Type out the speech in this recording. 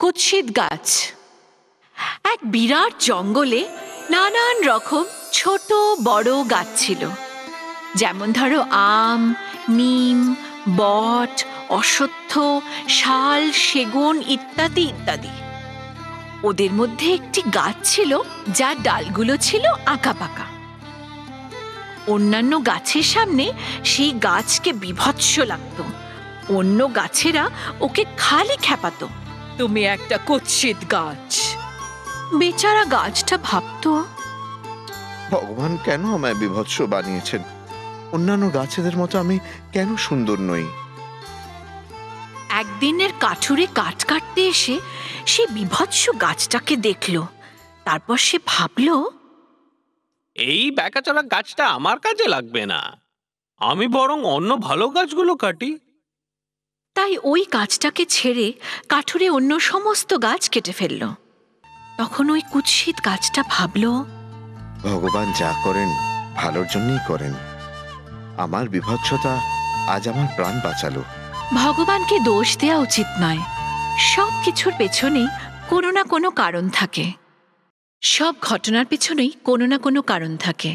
কুৎসিত গাছ। এক বিরাট জঙ্গলে নানান রকম ছোট বড় গাছ ছিল, যেমন ধরো আম, নিম, বট, অশ্বত্থ, শাল, সেগুন ইত্যাদি ইত্যাদি। ওদের মধ্যে একটি গাছ ছিল যার ডালগুলো ছিল আঁকাবাঁকা। অন্যান্য গাছের সামনে সেই গাছকে বীভৎস লাগত। অন্য গাছেরা ওকে খালি খেপাতো, তুমি একটা কুৎসিত গাছ। বেচারা গাছটা ভাবতো, ভগবান কেন আমায় বিভৎস বানিয়েছেন? অন্যান্য গাছেদের মতো আমি কেন সুন্দর নই? একদিনের কাঠুরে কাঠ কাটতে এসে সে বীভৎস গাছটাকে দেখল। তারপর সে ভাবল, এই ব্যাকাচোরা গাছটা আমার কাজে লাগবে না, আমি বরং অন্য ভালো গাছগুলো কাটি। তাই ওই গাছটাকে ছেড়ে কাঠুরে অন্য সমস্ত গাছ কেটে ফেলল। তখন ওই কুৎসিত গাছটা ভাবল, ভগবান যা করেন ভালোর জন্যই করেন। আমার বিভৎসতা আজ আমার প্রাণ বাঁচালো। ভগবানকে দোষ দেওয়া উচিত নয়। সব কিছুর পেছনেই কোনো না কোনো কারণ থাকে। সব ঘটনার পেছনেই কোনো না কোনো কারণ থাকে।